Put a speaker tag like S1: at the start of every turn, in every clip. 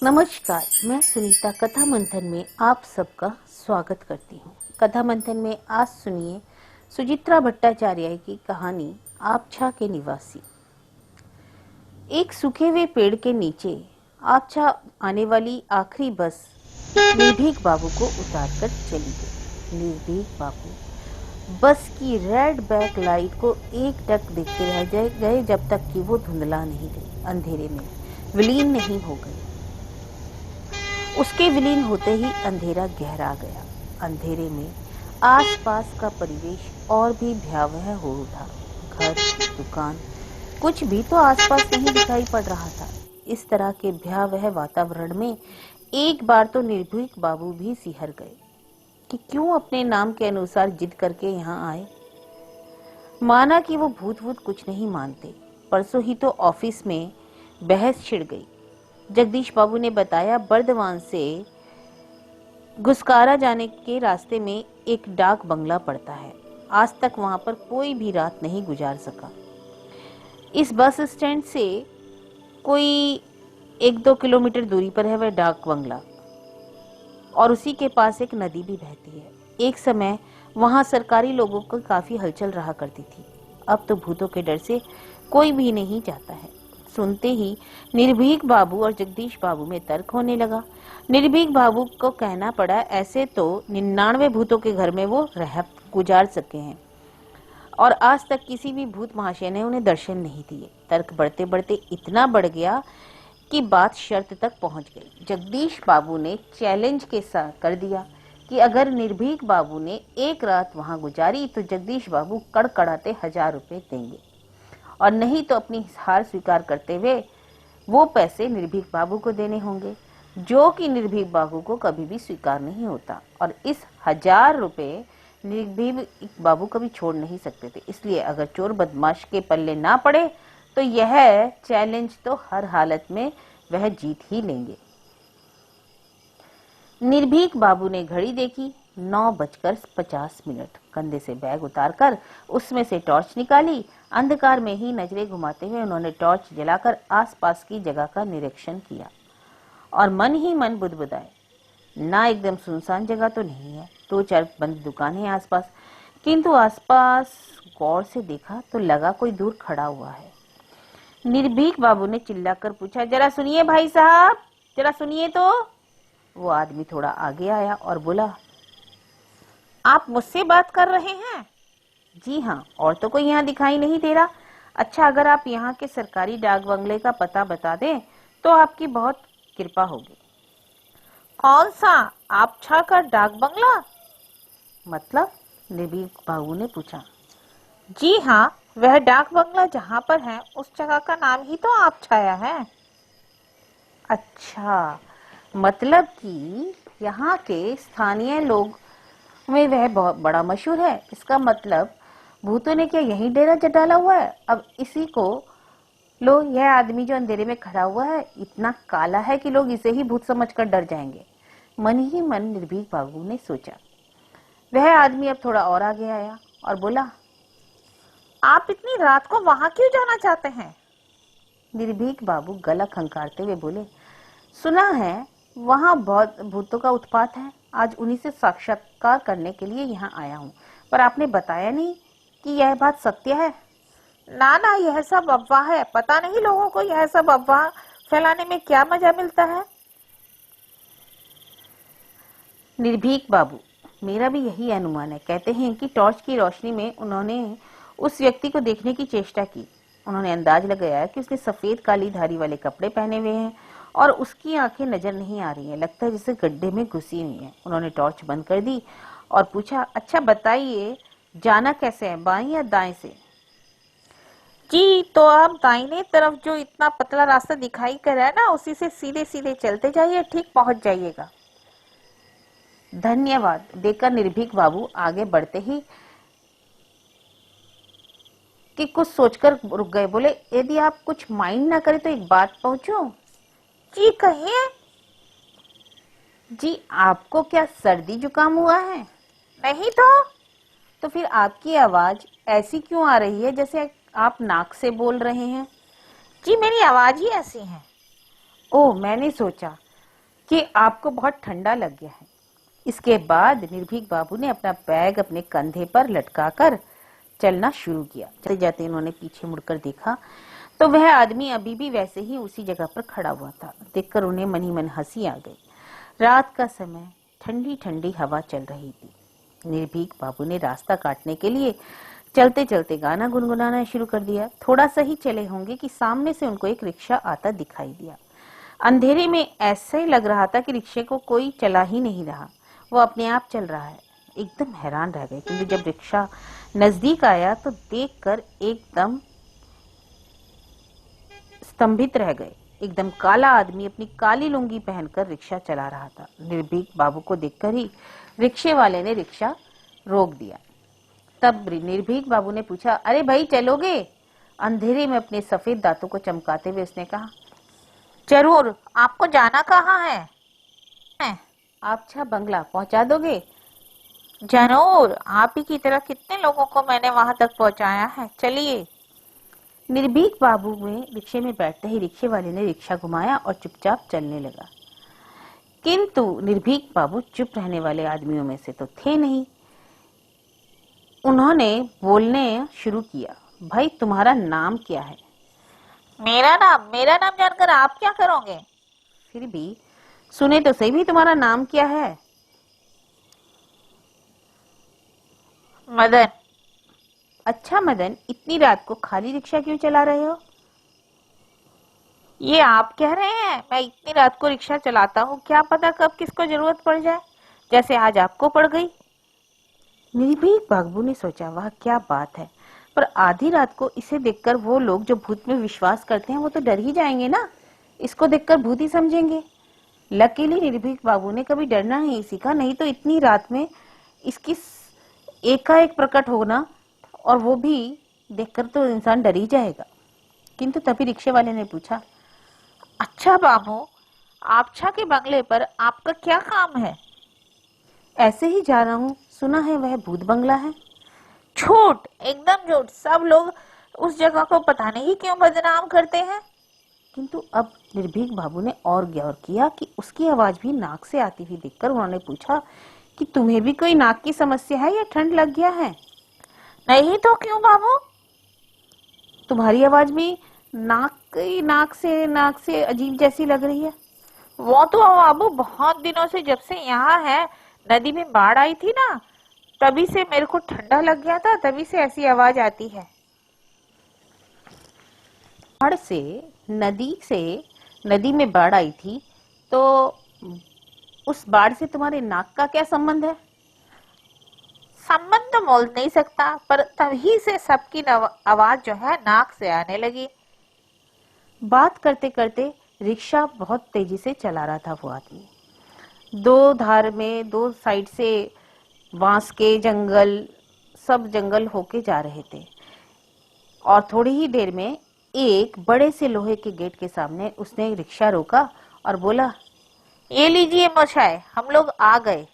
S1: नमस्कार, मैं सुनीता कथा मंथन में आप सबका स्वागत करती हूँ। कथा मंथन में आज सुनिए सुचित्रा भट्टाचार्य की कहानी आबछा के निवासी। एक सूखे हुए पेड़ के नीचे आबछा आने वाली आखिरी बस निर्भीक बाबू को उतारकर चली गई। निर्भीक बाबू बस की रेड बैक लाइट को एकटक देखते रह गए जब तक कि वो धुंधला नहीं गई, अंधेरे में विलीन नहीं हो गई। उसके विलीन होते ही अंधेरा गहरा गया। अंधेरे में आसपास का परिवेश और भी भयावह हो उठा। घर, दुकान, कुछ भी तो आसपास नहीं दिखाई पड़ रहा था। इस तरह के भयावह वातावरण में एक बार तो निर्भीक बाबू भी सिहर गए कि क्यों अपने नाम के अनुसार जिद करके यहाँ आए। माना कि वो भूत वूत कुछ नहीं मानते। परसों ही तो ऑफिस में बहस छिड़ गई। जगदीश बाबू ने बताया बर्दवान से घुसकारा जाने के रास्ते में एक डाक बंगला पड़ता है। आज तक वहां पर कोई भी रात नहीं गुजार सका। इस बस स्टैंड से कोई 1-2 किलोमीटर दूरी पर है वह डाक बंगला, और उसी के पास एक नदी भी बहती है। एक समय वहां सरकारी लोगों को काफी हलचल रहा करती थी। अब तो भूतों के डर से कोई भी नहीं जाता है। सुनते ही निर्भीक बाबू और जगदीश बाबू में तर्क होने लगा। निर्भीक बाबू को कहना पड़ा ऐसे तो 99 भूतों के घर में वो रह गुजार सके हैं और आज तक किसी भी भूत महाशय ने उन्हें दर्शन नहीं दिए। तर्क बढ़ते बढ़ते इतना बढ़ गया कि बात शर्त तक पहुंच गई। जगदीश बाबू ने चैलेंज के साथ कर दिया कि अगर निर्भीक बाबू ने एक रात वहां गुजारी तो जगदीश बाबू कड़कड़ाते 1000 रुपए देंगे, और नहीं तो अपनी हार स्वीकार करते हुए वो पैसे निर्भीक बाबू को देने होंगे, जो कि निर्भीक बाबू को कभी भी स्वीकार नहीं होता। और इस 1000 रुपए निर्भीक बाबू कभी छोड़ नहीं सकते थे। इसलिए अगर चोर बदमाश के पल्ले ना पड़े तो यह चैलेंज तो हर हालत में वह जीत ही लेंगे। निर्भीक बाबू ने घड़ी देखी, 9:50। कंधे से बैग उतारकर उसमें से टॉर्च निकाली। अंधकार में ही नजरें घुमाते हुए उन्होंने टॉर्च जलाकर आसपास की जगह का निरीक्षण किया और मन ही मन बुदबुदाए, ना एकदम सुनसान जगह तो नहीं है, 2-4 बंद दुकानें हैं आसपास, किंतु आसपास गौर से देखा तो लगा कोई दूर खड़ा हुआ है। निर्भीक बाबू ने चिल्लाकर पूछा, जरा सुनिए भाई साहब, जरा सुनिए तो। वो आदमी थोड़ा आगे आया और बोला, आप मुझसे बात कर रहे हैं? जी हाँ, और तो कोई यहाँ दिखाई नहीं दे रहा। अच्छा, अगर आप यहाँ के सरकारी डाक बंगले का पता बता दें तो आपकी बहुत कृपा होगी। कौन सा आबछा का डाक बंगला? मतलब? निर्भीक बाबू ने पूछा। जी हाँ, वह डाक बंगला जहाँ पर है उस जगह का नाम ही तो आबछाया है। अच्छा, मतलब कि यहाँ के स्थानीय लोग में वह बहुत बड़ा मशहूर है। इसका मतलब भूतों ने क्या यही डेरा डाला हुआ है? अब इसी को लो, यह आदमी जो अंधेरे में खड़ा हुआ है इतना काला है कि लोग इसे ही भूत समझकर डर जाएंगे। मन ही मन निर्भीक बाबू ने सोचा। वह आदमी अब थोड़ा और आगे आया और बोला, आप इतनी रात को वहां क्यों जाना चाहते हैं? निर्भीक बाबू गला खंखारते हुए बोले, सुना है वहां बहुत भूतों का उत्पात है। आज उन्हीं से साक्षात्कार करने के लिए यहाँ आया हूँ, पर आपने बताया नहीं कि यह बात सत्य है। ना ना, यह सब अफवाह है। पता नहीं लोगों को यह सब अफवाह फैलाने में क्या मजा मिलता है। निर्भीक बाबू, मेरा भी यही अनुमान है। कहते हैं कि टॉर्च की रोशनी में उन्होंने उस व्यक्ति को देखने की चेष्टा की। उन्होंने अंदाज लगाया कि उसने सफेद काली धारी वाले कपड़े पहने हुए हैं और उसकी आंखें नजर नहीं आ रही हैं। लगता है जैसे गड्ढे में घुसी हुई हैं। उन्होंने टॉर्च बंद कर दी और पूछा, अच्छा बताइए जाना कैसे है, बाएं या दाएं से? जी, तो आप दाहिने तरफ जो इतना पतला रास्ता दिखाई कर रहा है ना, उसी से सीधे सीधे चलते जाइए, ठीक पहुंच जाइएगा। धन्यवाद देकर निर्भीक बाबू आगे बढ़ते ही कि कुछ सोचकर रुक गए। बोले, यदि आप कुछ माइंड ना करें तो एक बात पूछूं? जी कहिए। जी, आपको क्या सर्दी जुकाम हुआ है? नहीं तो फिर आपकी आवाज ऐसी क्यों आ रही है जैसे आप नाक से बोल रहे हैं? जी, मेरी आवाज ही ऐसी है। ओह, मैंने सोचा कि आपको बहुत ठंडा लग गया है। इसके बाद निर्भीक बाबू ने अपना बैग अपने कंधे पर लटकाकर चलना शुरू किया। चलते जाते उन्होंने पीछे मुड़कर देखा तो वह आदमी अभी भी वैसे ही उसी जगह पर खड़ा हुआ था। देखकर उन्हें मन ही मन हंसी आ गई। रात का समय, ठंडी ठंडी हवा चल रही थी। निर्भीक बाबू ने रास्ता काटने के लिए चलते चलते गाना गुनगुनाना शुरू कर दिया। थोड़ा सा ही चले होंगे कि सामने से उनको एक रिक्शा आता दिखाई दिया। अंधेरे में ऐसे लग रहा था कि रिक्शे को कोई चला ही नहीं रहा, वो अपने आप चल रहा है। एकदम हैरान रह गए, क्योंकि जब रिक्शा नजदीक आया तो देखकर एकदम स्तंभित रह गए। एकदम काला आदमी अपनी काली लुंगी पहनकर रिक्शा चला रहा था। निर्भीक बाबू को देखकर ही रिक्शे वाले ने रिक्शा रोक दिया। तब निर्भीक बाबू ने पूछा, अरे भाई चलोगे? अंधेरे में अपने सफेद दांतों को चमकाते हुए उसने कहा, जरूर, आपको जाना कहाँ है? आपछा बंगला पहुंचा दोगे? जरूर, आप ही की तरह कितने लोगों को मैंने वहां तक पहुंचाया है, चलिए। निर्भीक बाबू में रिक्शे में बैठते ही रिक्शे वाले ने रिक्शा घुमाया और चुपचाप चलने लगा। किंतु निर्भीक बाबू चुप रहने वाले आदमियों में से तो थे नहीं। उन्होंने बोलने शुरू किया, भाई तुम्हारा नाम क्या है? मेरा नाम जानकर आप क्या करोगे? फिर भी सुने तो सही भी, तुम्हारा नाम क्या है? मदन। अच्छा मदन, इतनी रात को खाली रिक्शा क्यों चला रहे हो? ये आप कह रहे हैं मैं इतनी रात को रिक्शा चलाता हूँ, क्या पता कब किसको जरूरत पड़ जाए, जैसे आज आपको पड़ गई। निर्भीक बाबू ने सोचा, वह क्या बात है, पर आधी रात को इसे देखकर वो लोग जो भूत में विश्वास करते हैं वो तो डर ही जाएंगे ना, इसको देखकर भूत ही समझेंगे। लकीली निर्भीक बाबू ने कभी डरना नहीं सीखा, नहीं तो इतनी रात में इसकी एकाएक प्रकट होना और वो भी देखकर तो इंसान डर ही जाएगा। किंतु तभी रिक्शे वाले ने पूछा, अच्छा बाबू, आपछा के बंगले पर आपका क्या काम है? ऐसे ही जा रहा हूँ, सुना है वह भूत बंगला है। झूठ, एकदम झूठ, सब लोग उस जगह को पता नहीं क्यों बदनाम करते हैं। किंतु अब निर्भीक बाबू ने और गौर किया कि उसकी आवाज भी नाक से आती हुई देखकर उन्होंने पूछा कि तुम्हें भी कोई नाक की समस्या है या ठंड लग गया है? नहीं तो क्यों बाबू? तुम्हारी आवाज भी नाक से अजीब जैसी लग रही है। वो तो बाबू बहुत दिनों से, जब से यहाँ है, नदी में बाढ़ आई थी ना, तभी से मेरे को ठंडा लग गया था, तभी से ऐसी आवाज आती है। नदी में बाढ़ आई थी, तो उस बाढ़ से तुम्हारे नाक का क्या संबंध है? संबंध तो बोल नहीं सकता, पर तभी से सबकी आवाज जो है नाक से आने लगी। बात करते करते रिक्शा बहुत तेजी से चला रहा था वो आदमी। दो साइड से बांस के जंगल, सब जंगल होके जा रहे थे और थोड़ी ही देर में एक बड़े से लोहे के गेट के सामने उसने रिक्शा रोका और बोला, ये लीजिए मोशाय, हम लोग आ गए।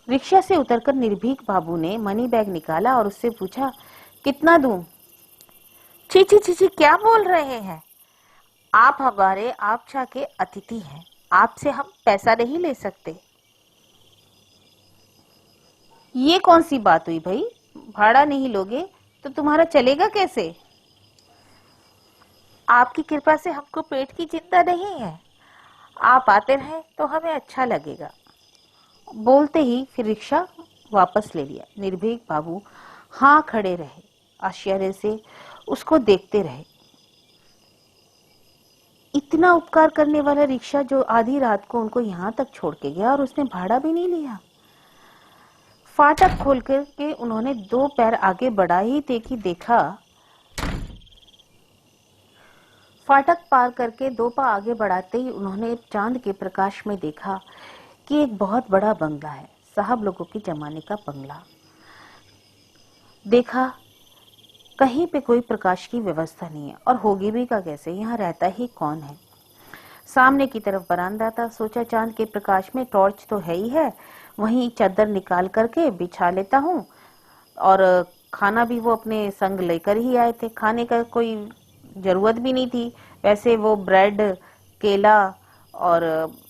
S1: रिक्शा से उतरकर निर्भीक बाबू ने मनी बैग निकाला और उससे पूछा, कितना दूं? छी छी छी छी, क्या बोल रहे हैं? आप हमारे आपछा के अतिथि हैं, आपसे हम पैसा नहीं ले सकते। ये कौन सी बात हुई भाई? भाड़ा नहीं लोगे तो तुम्हारा चलेगा कैसे? आपकी कृपा से हमको पेट की चिंता नहीं है, आप आते रहे तो हमें अच्छा लगेगा। बोलते ही फिर रिक्शा वापस ले लिया। निर्भीक बाबू हाँ खड़े रहे, आश्चर्य से उसको देखते रहे। इतना उपकार करने वाला रिक्शा जो आधी रात को उनको यहाँ तक छोड़ के गया और उसने भाड़ा भी नहीं लिया। फाटक खोल कर के उन्होंने 2 पैर आगे बढ़ा ही थे कि देखा, फाटक पार करके 2 पा आगे बढ़ाते ही उन्होंने चांद के प्रकाश में देखा कि एक बहुत बड़ा बंगला है, साहब लोगों के जमाने का बंगला। देखा कहीं पे कोई प्रकाश की व्यवस्था नहीं है, और होगी भी का कैसे, यहाँ रहता ही कौन है। सामने की तरफ बरामदा था, सोचा चांद के प्रकाश में टॉर्च तो है ही है, वहीं चादर निकाल करके बिछा लेता हूँ, और खाना भी वो अपने संग लेकर ही आए थे, खाने का कोई जरूरत भी नहीं थी। वैसे वो ब्रेड, केला और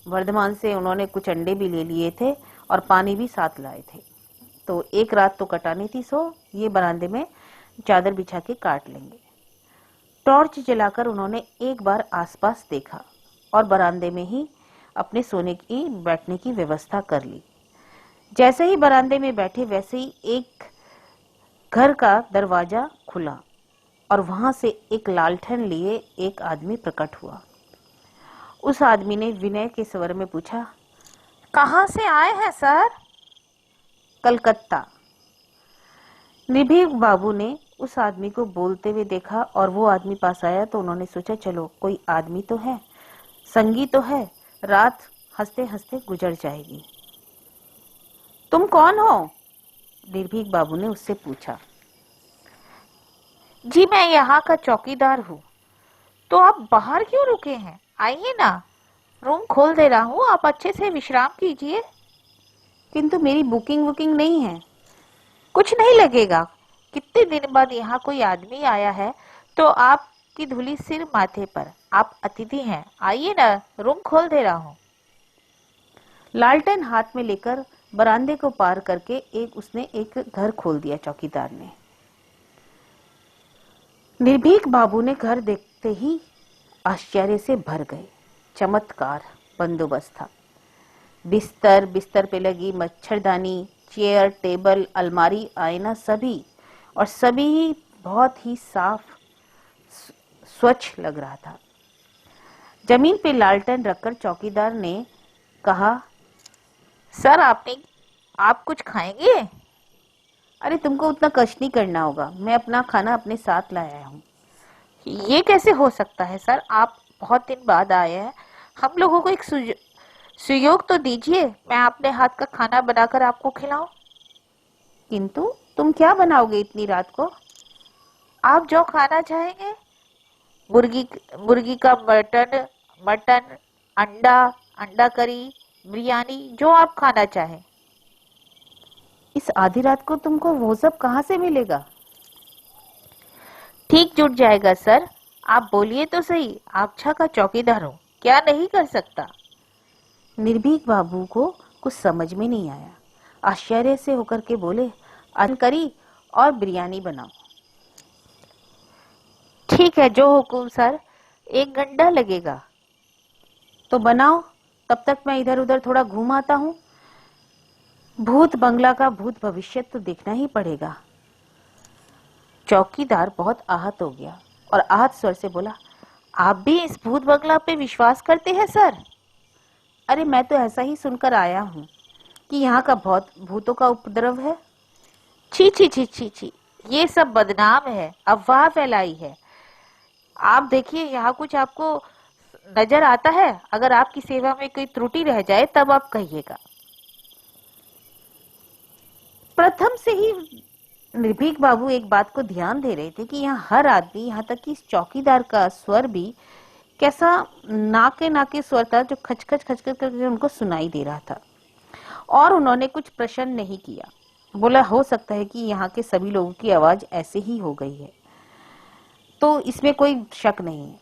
S1: वर्धमान से उन्होंने कुछ अंडे भी ले लिए थे और पानी भी साथ लाए थे। तो एक रात तो कटानी थी, सो ये बरामदे में चादर बिछा के काट लेंगे। टॉर्च जलाकर उन्होंने एक बार आसपास देखा और बरामदे में ही अपने सोने की बैठने की व्यवस्था कर ली। जैसे ही बरामदे में बैठे वैसे ही एक घर का दरवाजा खुला और वहां से एक लालटेन लिए एक आदमी प्रकट हुआ। उस आदमी ने विनय के स्वर में पूछा,
S2: कहाँ से आए हैं सर?
S1: कलकत्ता। निर्भीक बाबू ने उस आदमी को बोलते हुए देखा और वो आदमी पास आया तो उन्होंने सोचा चलो कोई आदमी तो है, संगी तो है, रात हंसते हंसते गुजर जाएगी। तुम कौन हो? निर्भीक बाबू ने उससे पूछा।
S2: जी मैं यहाँ का चौकीदार हूँ। तो आप बाहर क्यों रुके हैं? आइए ना, रूम खोल दे रहा हूँ, आप अच्छे से विश्राम कीजिए।
S1: किंतु मेरी बुकिंग नहीं है।
S2: कुछ नहीं लगेगा, कितने दिन बाद यहाँ कोई आदमी आया है तो आपकी धूली सिर माथे पर, आप अतिथि हैं। आइए ना, रूम खोल दे रहा हूँ।
S1: लालटेन हाथ में लेकर बरामदे को पार करके उसने एक घर खोल दिया चौकीदार ने। निर्भीक बाबू ने घर देखते ही आश्चर्य से भर गए। चमत्कार बंदोबस्त था। बिस्तर पे लगी मच्छरदानी, चेयर, टेबल, अलमारी, आईना, सभी ही बहुत ही साफ स्वच्छ लग रहा था। जमीन पे लालटेन रखकर चौकीदार ने कहा,
S2: सर आप कुछ खाएंगे?
S1: अरे तुमको उतना कष्ट नहीं करना होगा, मैं अपना खाना अपने साथ लाया हूँ।
S2: ये कैसे हो सकता है सर? आप बहुत दिन बाद आए हैं, हम लोगों को एक सुयोग तो दीजिए, मैं अपने हाथ का खाना बनाकर आपको खिलाऊं।
S1: किंतु तुम क्या बनाओगे इतनी रात को?
S2: आप जो खाना चाहेंगे, मुर्गी का मटन, अंडा करी, बिरयानी, जो आप खाना चाहें।
S1: इस आधी रात को तुमको वो सब कहाँ से मिलेगा?
S2: ठीक जुट जाएगा सर, आप बोलिए तो सही, आप छा का चौकीदार हो, क्या नहीं कर सकता।
S1: निर्भीक बाबू को कुछ समझ में नहीं आया। आश्चर्य से होकर के बोले, करी और बिरयानी बनाओ।
S2: ठीक है, जो हुकुम सर, 1 घंटा लगेगा।
S1: तो बनाओ, तब तक मैं इधर उधर थोड़ा घूम आता हूँ। भूत बंगला का भूत भविष्य तो देखना ही पड़ेगा। चौकीदार बहुत आहत हो गया और आहत स्वर से बोला,
S2: आप भी इस भूत बंगला पे विश्वास करते हैं सर?
S1: अरे मैं तो ऐसा ही सुनकर आया हूँ कि यहाँ का बहुत भूतों का उपद्रव है।
S2: छी छी छी छी छी, ये सब बदनाम है, अफवाह फैलाई है। आप देखिए, यहाँ कुछ आपको नजर आता है? अगर आपकी सेवा में कोई त्रुटि रह जाए तब आप कहिएगा।
S1: प्रथम से ही निर्भीक बाबू एक बात को ध्यान दे रहे थे कि यहाँ हर आदमी, यहाँ तक कि इस चौकीदार का स्वर भी कैसा नाके स्वर था जो खचखच खचखच करके उनको सुनाई दे रहा था। और उन्होंने कुछ प्रश्न नहीं किया। बोला, हो सकता है कि यहाँ के सभी लोगों की आवाज ऐसे ही हो गई है, तो इसमें कोई शक नहीं है।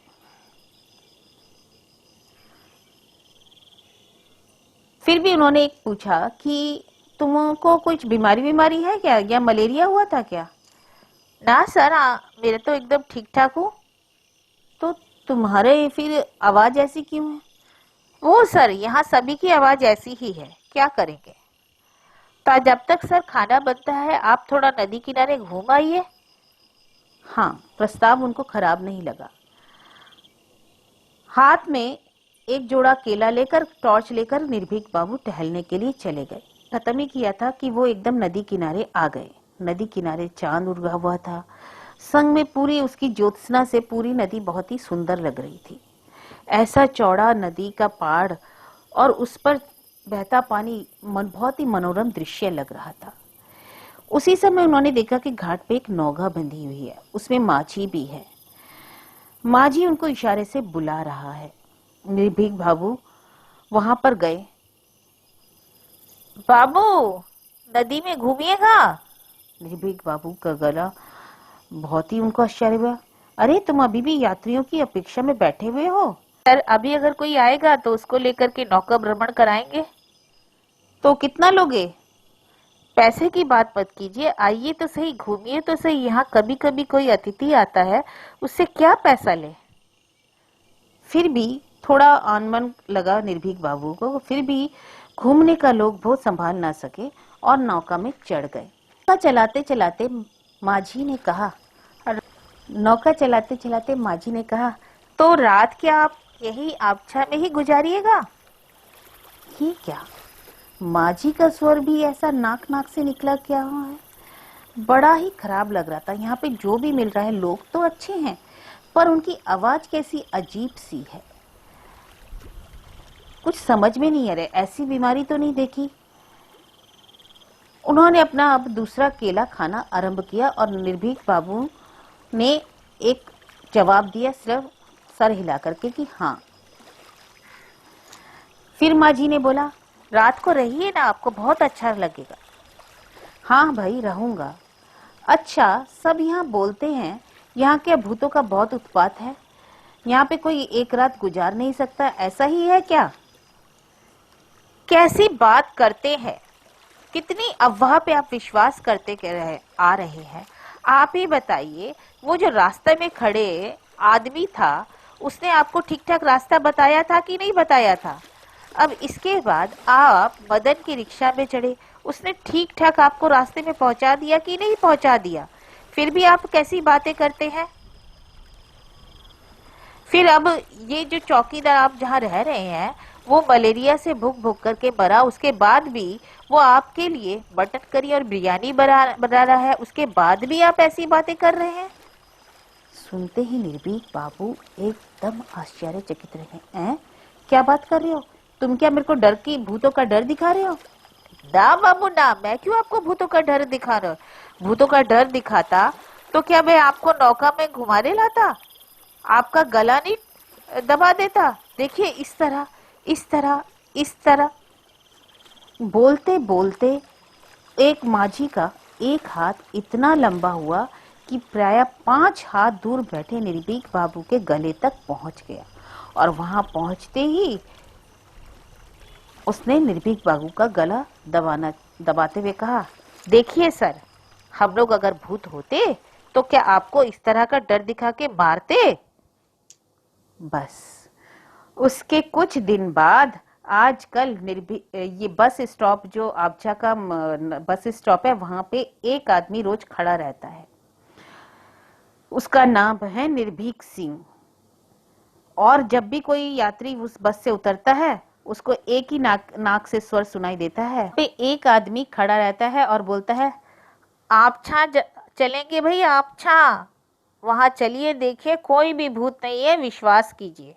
S1: फिर भी उन्होंने एक पूछा कि तुमको कुछ बीमारी है क्या, या मलेरिया हुआ था क्या?
S2: ना सर, मेरे तो एकदम ठीक ठाक हूँ।
S1: तो तुम्हारे फिर आवाज ऐसी क्यों है?
S2: वो सर, यहाँ सभी की आवाज ऐसी ही है, क्या करेंगे। तो जब तक सर खाना बनता है, आप थोड़ा नदी किनारे घूम आइए।
S1: हाँ, प्रस्ताव उनको खराब नहीं लगा। हाथ में एक जोड़ा केला लेकर, टॉर्च लेकर निर्भीक बाबू टहलने के लिए चले गए। खत्म ही किया था कि वो एकदम नदी किनारे आ गए। नदी किनारे चांद उगा हुआ था। संग में पूरी उसकी ज्योत्सना से पूरी नदी बहुत ही सुंदर लग रही थी। ऐसा चौड़ा नदी का पहाड़ और उस पर बहता पानी बहुत ही मनोरम दृश्य लग रहा था। उसी समय उन्होंने देखा कि घाट पे एक नौका बंधी हुई है, उसमें माझी भी है। माझी उनको इशारे से बुला रहा है। निर्भीक बाबू वहां पर गए।
S2: बाबू, नदी में घूमिएगा।
S1: निर्भीक बाबू का गला बहुत ही उनको आश्चर्य हुआ। अरे तुम अभी भी यात्रियों की अपेक्षा में बैठे हुए हो?
S2: सर अभी अगर कोई आएगा तो उसको लेकर के नौका भ्रमण कराएंगे।
S1: तो कितना लोगे?
S2: पैसे की बात मत कीजिए, आइए तो सही, घूमिए तो सही। यहाँ कभी कभी कोई अतिथि आता है, उससे क्या पैसा ले।
S1: फिर भी थोड़ा अनमन लगा निर्भीक बाबू को। फिर भी घूमने का लोग बहुत संभाल ना सके और नौका में चढ़ गए। नौका चलाते चलाते माझी ने कहा,
S2: तो रात क्या आप यही आबछा में ही गुजारिएगा?
S1: ये क्या? माझी का स्वर भी ऐसा नाक नाक से निकला क्या हुआ है? बड़ा ही खराब लग रहा था। यहाँ पे जो भी मिल रहा है, लोग तो अच्छे हैं, पर उनकी आवाज कैसी अजीब सी है। कुछ समझ में नहीं आ रहा, ऐसी बीमारी तो नहीं देखी। उन्होंने अपना अब दूसरा केला खाना आरंभ किया और निर्भीक बाबू ने एक जवाब दिया, सिर्फ सर हिला करके कि हाँ। फिर माझी ने बोला,
S2: रात को रहिए ना, आपको बहुत अच्छा लगेगा।
S1: हाँ भाई रहूंगा। अच्छा, सब यहाँ बोलते हैं यहाँ के भूतों का बहुत उत्पात है, यहाँ पे कोई एक रात गुजार नहीं सकता, ऐसा ही है क्या?
S2: कैसी बात करते हैं, कितनी अफवाह पे आप विश्वास करते आ रहे हैं। आप ही बताइए, वो जो रास्ते में खड़े आदमी था, उसने आपको ठीक ठाक रास्ता बताया था कि नहीं बताया था? अब इसके बाद आप मदन की रिक्शा में चढ़े, उसने ठीक ठाक आपको रास्ते में पहुंचा दिया कि नहीं पहुंचा दिया? फिर भी आप कैसी बातें करते हैं। फिर अब ये जो चौकीदार आप जहाँ रह रहे हैं, वो मलेरिया से भूख भूख करके मरा, उसके बाद भी वो आपके लिए मटन करी और बिरयानी बना रहा है, उसके बाद भी आप ऐसी बातें कर रहे हैं।
S1: सुनते ही निर्भीक बाबू एकदम आश्चर्यचकित रहे। हैं? क्या बात कर रहे हो तुम? क्या मेरे को भूतों का डर दिखा रहे हो?
S2: ना बाबू ना, मैं क्यों आपको भूतों का डर दिखा रहा हूँ? भूतों का डर दिखाता तो क्या मैं आपको नौका में घुमाने लाता? आपका गला नहीं दबा देता? देखिए इस तरह, इस तरह, इस तरह।
S1: बोलते बोलते एक माझी का एक हाथ इतना लंबा हुआ कि प्राय 5 हाथ दूर बैठे निर्भीक बाबू के गले तक पहुंच गया, और वहां पहुंचते ही उसने निर्भीक बाबू का गला दबाते हुए कहा,
S2: देखिए सर, हम लोग अगर भूत होते तो क्या आपको इस तरह का डर दिखा के मारते?
S1: बस उसके कुछ दिन बाद आजकल ये बस स्टॉप, जो आबचा का बस स्टॉप है, वहां पे एक आदमी रोज खड़ा रहता है। उसका नाम है निर्भीक सिंह। और जब भी कोई यात्री उस बस से उतरता है, उसको एक ही नाक से स्वर सुनाई देता है। पे एक आदमी खड़ा रहता है और बोलता है,
S2: आबछा चलेंगे भाई, आबछा। वहां चलिए, देखिए कोई भी भूत नहीं है, विश्वास कीजिए।